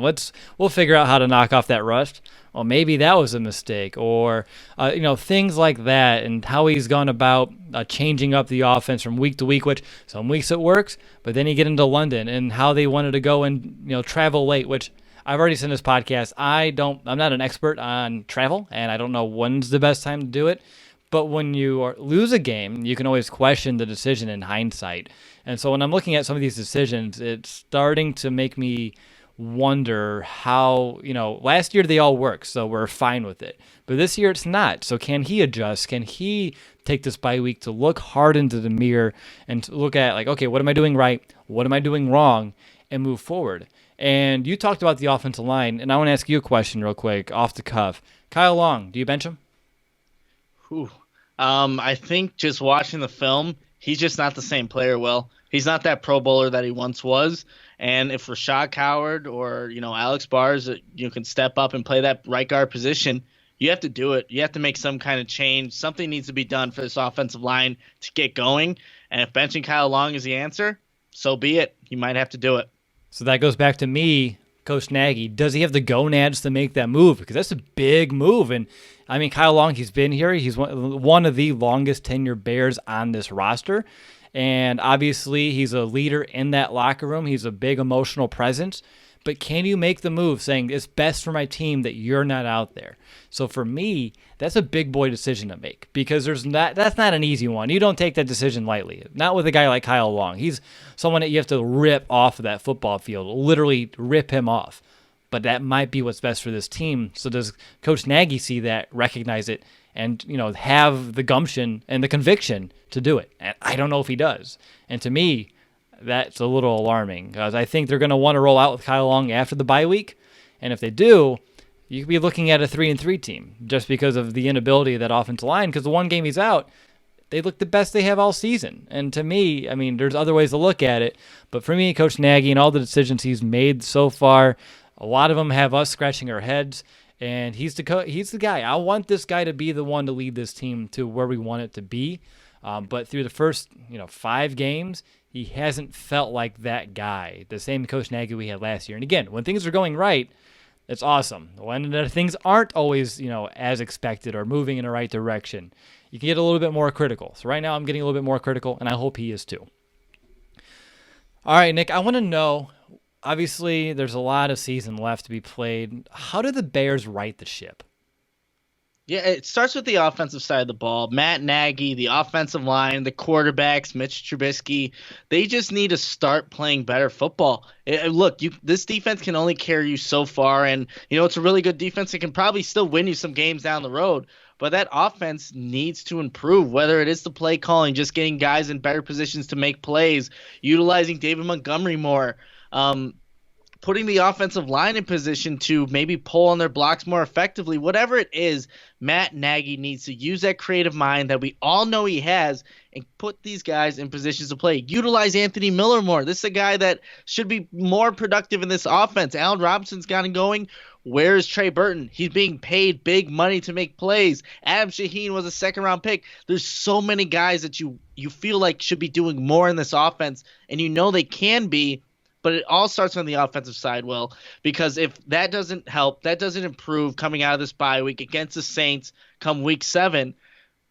We'll figure out how to knock off that rust. Well, maybe that was a mistake, or things like that, and how he's gone about changing up the offense from week to week, which some weeks it works, but then you get into London and how they wanted to go and travel late, which I've already said in this podcast. I'm not an expert on travel, and I don't know when's the best time to do it. But when you lose a game, you can always question the decision in hindsight. And so when I'm looking at some of these decisions, it's starting to make me wonder how, last year they all worked, so we're fine with it. But this year it's not. So can he adjust? Can he take this bye week to look hard into the mirror and to look at, like, okay, what am I doing right? What am I doing wrong? And move forward. And you talked about the offensive line, and I want to ask you a question real quick, off the cuff. Kyle Long, do you bench him? Whew. I think just watching the film, he's just not the same player, Will. He's not that Pro Bowler that he once was. And if Rashad Coward or, Alex Bars, can step up and play that right guard position, you have to do it. You have to make some kind of change. Something needs to be done for this offensive line to get going. And if benching Kyle Long is the answer, so be it. You might have to do it. So that goes back to me, Coach Nagy. Does he have the gonads to make that move? Because that's a big move. And, I mean, Kyle Long, he's been here. He's one of the longest tenure Bears on this roster. And obviously, he's a leader in that locker room. He's a big emotional presence. But can you make the move saying it's best for my team that you're not out there? So for me, that's a big boy decision to make because that's not an easy one. You don't take that decision lightly. Not with a guy like Kyle Long. He's someone that you have to rip off of that football field, literally rip him off. But that might be what's best for this team. So does Coach Nagy see that, recognize it, and have the gumption and the conviction to do it? And I don't know if he does. And to me, that's a little alarming because I think they're going to want to roll out with Kyle Long after the bye week. And if they do, you could be looking at a 3-3 team just because of the inability of that offensive line because the one game he's out, they look the best they have all season. And to me, I mean, there's other ways to look at it. But for me, Coach Nagy and all the decisions he's made so far, a lot of them have us scratching our heads. And he's the guy. I want this guy to be the one to lead this team to where we want it to be. But through the first 5 games, he hasn't felt like that guy, the same Coach Nagy we had last year. And again, when things are going right, it's awesome. When things aren't always, as expected or moving in the right direction, you can get a little bit more critical. So right now I'm getting a little bit more critical, and I hope he is too. All right, Nick, I want to know, obviously there's a lot of season left to be played. How do the Bears right the ship? Yeah, it starts with the offensive side of the ball. Matt Nagy, the offensive line, the quarterbacks, Mitch Trubisky, they just need to start playing better football. Look, this defense can only carry you so far, and it's a really good defense. It can probably still win you some games down the road, but that offense needs to improve, whether it is the play calling, just getting guys in better positions to make plays, utilizing David Montgomery more, putting the offensive line in position to maybe pull on their blocks more effectively. Whatever it is, Matt Nagy needs to use that creative mind that we all know he has and put these guys in positions to play. Utilize Anthony Miller more. This is a guy that should be more productive in this offense. Allen Robinson's gotten going. Where is Trey Burton? He's being paid big money to make plays. Adam Shaheen was a second-round pick. There's so many guys that you feel like should be doing more in this offense, and they can be. But it all starts on the offensive side, Will, because if that doesn't help, that doesn't improve coming out of this bye week against the Saints come week 7,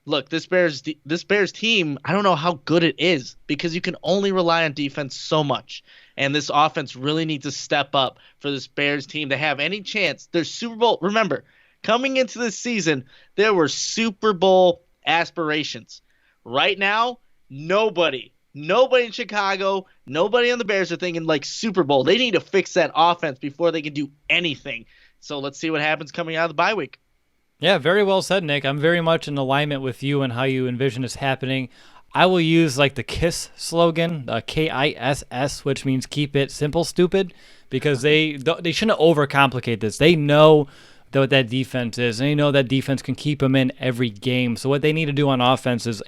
look, this Bears team, I don't know how good it is because you can only rely on defense so much. And this offense really needs to step up for this Bears team to have any chance. There's Super Bowl. Remember, coming into this season, there were Super Bowl aspirations. Right now, nobody in Chicago, nobody on the Bears are thinking like Super Bowl. They need to fix that offense before they can do anything. So let's see what happens coming out of the bye week. Yeah, very well said, Nick. I'm very much in alignment with you and how you envision this happening. I will use like the KISS slogan, KISS, which means keep it simple, stupid, because they shouldn't overcomplicate this. They know what that defense is, and they know that defense can keep them in every game. So what they need to do on offense is,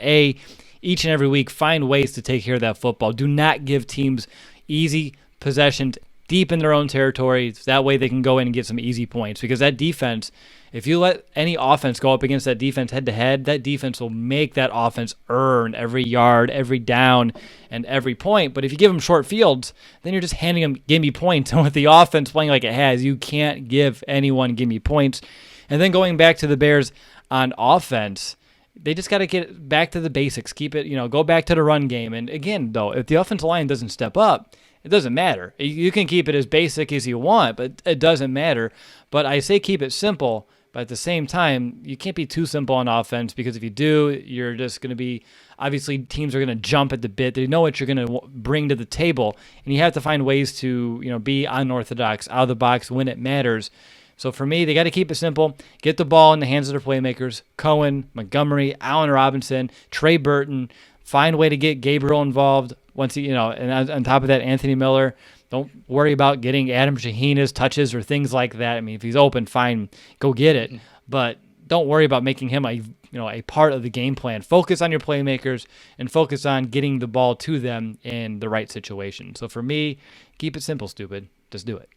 each and every week, find ways to take care of that football. Do not give teams easy possessions deep in their own territory. That way they can go in and get some easy points. Because that defense, if you let any offense go up against that defense head-to-head, that defense will make that offense earn every yard, every down, and every point. But if you give them short fields, then you're just handing them gimme points. And with the offense playing like it has, you can't give anyone gimme points. And then going back to the Bears on offense, they just got to get back to the basics. Keep it, go back to the run game. And again, though, if the offensive line doesn't step up, it doesn't matter. You can keep it as basic as you want, but it doesn't matter. But I say keep it simple, but at the same time, you can't be too simple on offense because if you do, you're just going to be, obviously teams are going to jump at the bit. They know what you're going to bring to the table, and you have to find ways to, be unorthodox, out of the box when it matters. So for me, they got to keep it simple. Get the ball in the hands of their playmakers. Cohen, Montgomery, Allen Robinson, Trey Burton. Find a way to get Gabriel involved. Once and on top of that, Anthony Miller. Don't worry about getting Adam Shaheena's touches or things like that. I mean, if he's open, fine, go get it. But don't worry about making him a part of the game plan. Focus on your playmakers and focus on getting the ball to them in the right situation. So for me, keep it simple, stupid. Just do it.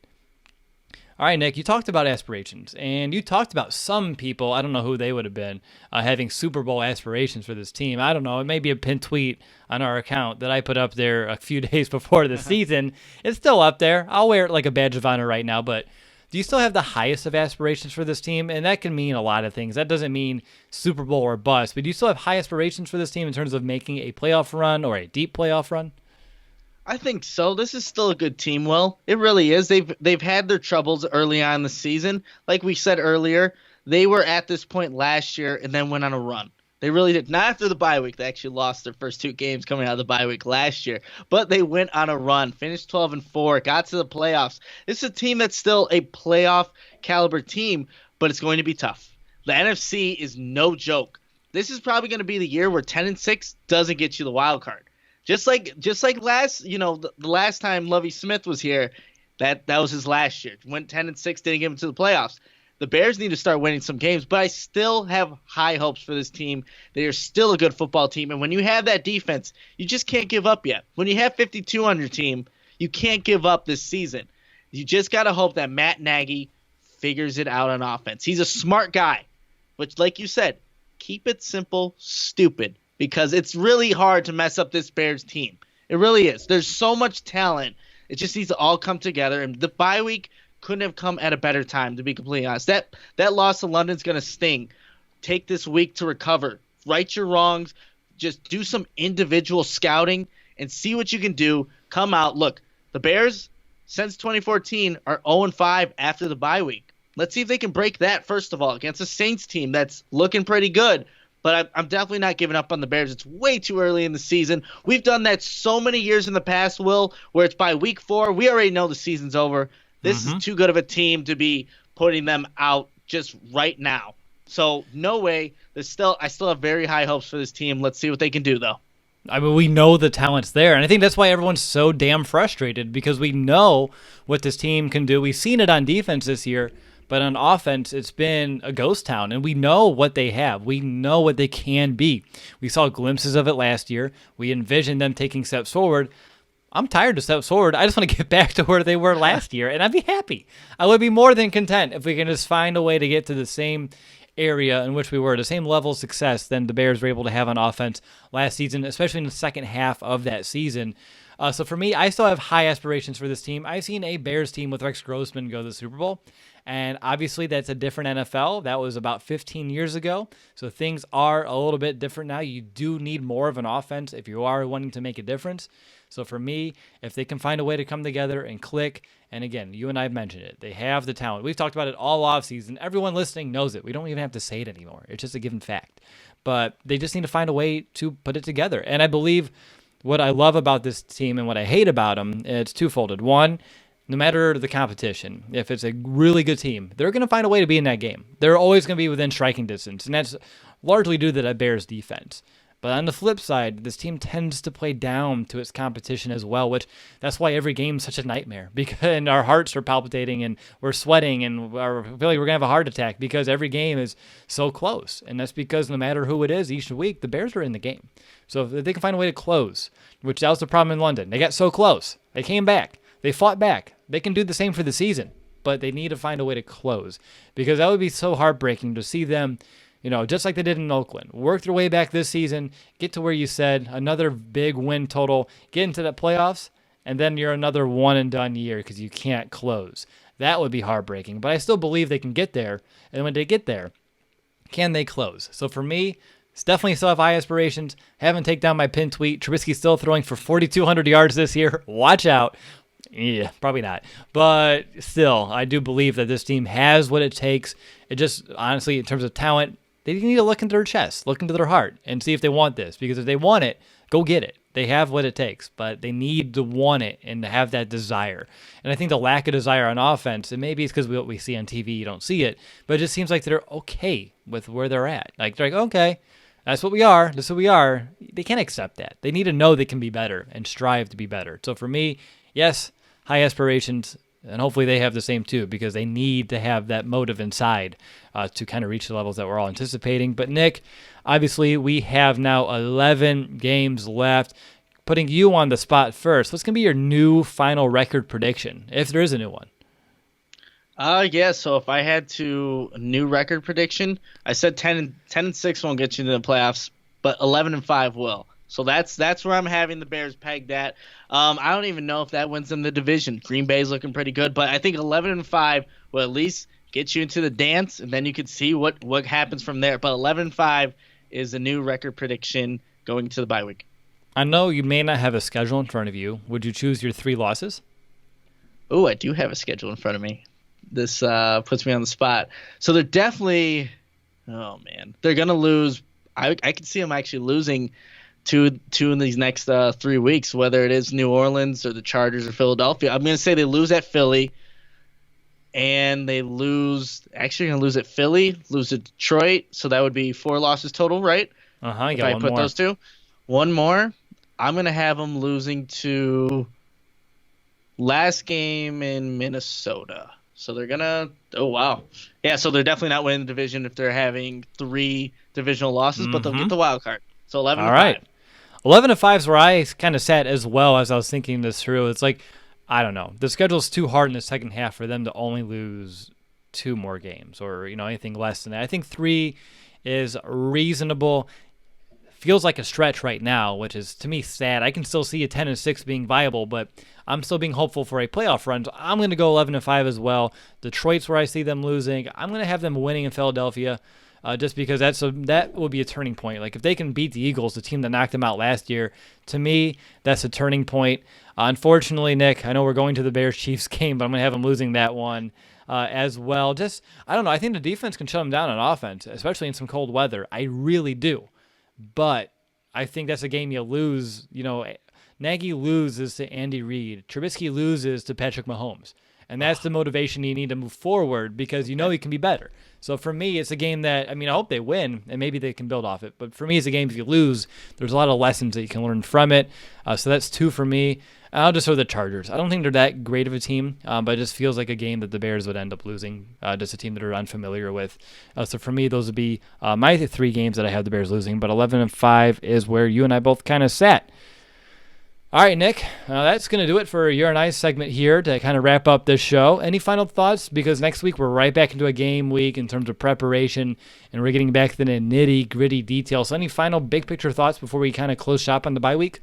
All right, Nick, you talked about aspirations, and you talked about some people, I don't know who they would have been, having Super Bowl aspirations for this team. I don't know. It may be a pinned tweet on our account that I put up there a few days before the season. It's still up there. I'll wear it like a badge of honor right now, but do you still have the highest of aspirations for this team? And that can mean a lot of things. That doesn't mean Super Bowl or bust, but do you still have high aspirations for this team in terms of making a playoff run or a deep playoff run? I think so. This is still a good team, Will. It really is. They've had their troubles early on in the season. Like we said earlier, they were at this point last year and then went on a run. They really did. Not after the bye week. They actually lost their first 2 games coming out of the bye week last year. But they went on a run, finished 12-4, got to the playoffs. This is a team that's still a playoff caliber team, but it's going to be tough. The NFC is no joke. This is probably going to be the year where 10-6 doesn't get you the wild card. Just like last, the last time Lovie Smith was here, that was his last year. Went 10-6, didn't get him to the playoffs. The Bears need to start winning some games, but I still have high hopes for this team. They are still a good football team, and when you have that defense, you just can't give up yet. When you have 52 on your team, you can't give up this season. You just got to hope that Matt Nagy figures it out on offense. He's a smart guy, which, like you said, keep it simple, stupid. Because it's really hard to mess up this Bears team. It really is. There's so much talent. It just needs to all come together. And the bye week couldn't have come at a better time, to be completely honest. That loss to London's going to sting. Take this week to recover. Right your wrongs. Just do some individual scouting and see what you can do. Come out. Look, the Bears, since 2014, are 0-5 after the bye week. Let's see if they can break that, first of all, against a Saints team that's looking pretty good. But I'm definitely not giving up on the Bears. It's way too early in the season. We've done that so many years in the past, Will, where it's by week 4. We already know the season's over. This is too good of a team to be putting them out just right now. So no way. I still have very high hopes for this team. Let's see what they can do, though. I mean, we know the talent's there, and I think that's why everyone's so damn frustrated, because we know what this team can do. We've seen it on defense this year. But on offense, it's been a ghost town, and we know what they have. We know what they can be. We saw glimpses of it last year. We envisioned them taking steps forward. I'm tired of steps forward. I just want to get back to where they were last year, and I'd be happy. I would be more than content if we can just find a way to get to the same area in which we were, the same level of success than the Bears were able to have on offense last season, especially in the second half of that season. So for me, I still have high aspirations for this team. I've seen a Bears team with Rex Grossman go to the Super Bowl. And obviously that's a different NFL. That was about 15 years ago. So things are a little bit different now. You do need more of an offense if you are wanting to make a difference. So for me, if they can find a way to come together and click, and again, you and I have mentioned it, they have the talent. We've talked about it all offseason. Everyone listening knows it. We don't even have to say it anymore. It's just a given fact. But they just need to find a way to put it together. And I believe what I love about this team and what I hate about them, it's twofold. One, no matter the competition, if it's a really good team, they're going to find a way to be in that game. They're always going to be within striking distance, and that's largely due to the Bears' defense. But on the flip side, this team tends to play down to its competition as well, which that's why every game is such a nightmare. Because our hearts are palpitating and we're sweating and we feel like we're going to have a heart attack because every game is so close. And that's because no matter who it is each week, the Bears are in the game. So if they can find a way to close, which that was the problem in London. They got so close. They came back. They fought back. They can do the same for the season, but they need to find a way to close because that would be so heartbreaking to see them, just like they did in Oakland, work their way back this season, get to where you said, another big win total, get into the playoffs, and then you're another one-and-done year because you can't close. That would be heartbreaking, but I still believe they can get there, and when they get there, can they close? So for me, it's definitely still have high aspirations. Haven't taken down my pin tweet. Trubisky's still throwing for 4,200 yards this year. Watch out. Yeah, probably not. But still, I do believe that this team has what it takes. It just, honestly, in terms of talent, they need to look into their chest, look into their heart, and see if they want this. Because if they want it, go get it. They have what it takes, but they need to want it and to have that desire. And I think the lack of desire on offense, and maybe it's because what we see on TV, you don't see it, but it just seems like they're okay with where they're at. Like, they're like, okay, that's what we are. This is what we are. They can't accept that. They need to know they can be better and strive to be better. So for me, yes, high aspirations, and hopefully they have the same too, because they need to have that motive inside to kind of reach the levels that we're all anticipating. But Nick, obviously we have now 11 games left. Putting you on the spot first, what's going to be your new final record prediction, if there is a new one? Yeah, so if I had to new record prediction, I said 10-6 won't get you into the playoffs, but 11-5 will. So that's where I'm having the Bears pegged at. I don't even know if that wins them the division. Green Bay's looking pretty good, but I think 11-5 will at least get you into the dance, and then you can see what happens from there. But 11-5 is the new record prediction going to the bye week. I know you may not have a schedule in front of you. Would you choose your 3 losses? Oh, I do have a schedule in front of me. This puts me on the spot. So they're definitely – oh, man. They're going to lose – I could see them actually losing two in these next 3 weeks, whether it is New Orleans or the Chargers or Philadelphia. I'm going to say they lose at Philly, and they lose – actually going to lose at Philly, lose at Detroit. So that would be 4 losses total, right? Uh-huh, if I put those 2. One more. I'm going to have them losing to last game in Minnesota. So they're going to – oh, wow. Yeah, so they're definitely not winning the division if they're having 3 divisional losses, but they'll get the wild card. So 11-5. All right. 11-5 is where I kind of sat as well as I was thinking this through. It's like, I don't know. The schedule's too hard in the second half for them to only lose 2 more games or, anything less than that. I think 3 is reasonable. Feels like a stretch right now, which is, to me, sad. I can still see a 10-6 being viable, but I'm still being hopeful for a playoff run. So I'm going to go 11-5 as well. Detroit's where I see them losing. I'm going to have them winning in Philadelphia just because that will be a turning point. Like, if they can beat the Eagles, the team that knocked them out last year, to me, that's a turning point. Unfortunately, Nick, I know we're going to the Bears-Chiefs game, but I'm going to have them losing that one as well. Just, I don't know. I think the defense can shut them down on offense, especially in some cold weather. I really do. But I think that's a game you lose. Nagy loses to Andy Reid. Trubisky loses to Patrick Mahomes. And that's the motivation you need to move forward because you can be better. So for me, it's a game that, I hope they win, and maybe they can build off it. But for me, it's a game if you lose, there's a lot of lessons that you can learn from it. So that's 2 for me. I'll just throw the Chargers. I don't think they're that great of a team, but it just feels like a game that the Bears would end up losing, just a team that are unfamiliar with. So for me, those would be my 3 games that I have the Bears losing, but 11-5 is where you and I both kind of sat. All right, Nick, that's going to do it for your and I segment here to kind of wrap up this show. Any final thoughts? Because next week we're right back into a game week in terms of preparation, and we're getting back to the nitty-gritty details. So any final big-picture thoughts before we kind of close shop on the bye week?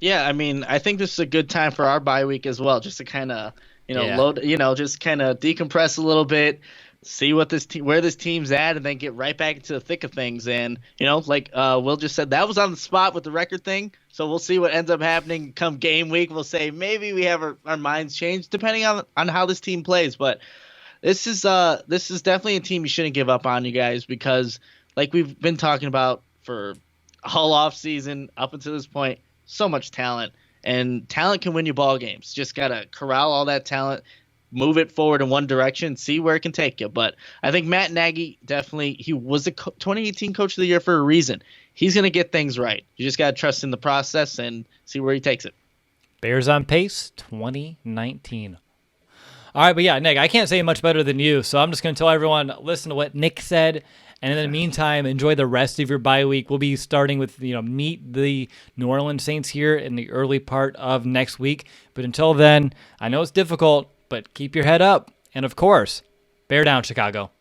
Yeah, I think this is a good time for our bye week as well, just to kind of, load, just kind of decompress a little bit, see what where this team's at, and then get right back into the thick of things. And, like Will just said, that was on the spot with the record thing. So we'll see what ends up happening come game week. We'll say maybe we have our minds changed depending on how this team plays. But this is definitely a team you shouldn't give up on, you guys, because like we've been talking about for all off season up until this point, so much talent, and talent can win you ball games. Just gotta corral all that talent, move it forward in one direction, see where it can take you. But I think Matt Nagy he was the 2018 Coach of the Year for a reason. He's gonna get things right. You just gotta trust in the process and see where he takes it. Bears on pace, 2019. All right, but yeah, Nick, I can't say much better than you, so I'm just gonna tell everyone, listen to what Nick said. And in the meantime, enjoy the rest of your bye week. We'll be starting with, meet the New Orleans Saints here in the early part of next week. But until then, I know it's difficult, but keep your head up. And of course, bear down, Chicago.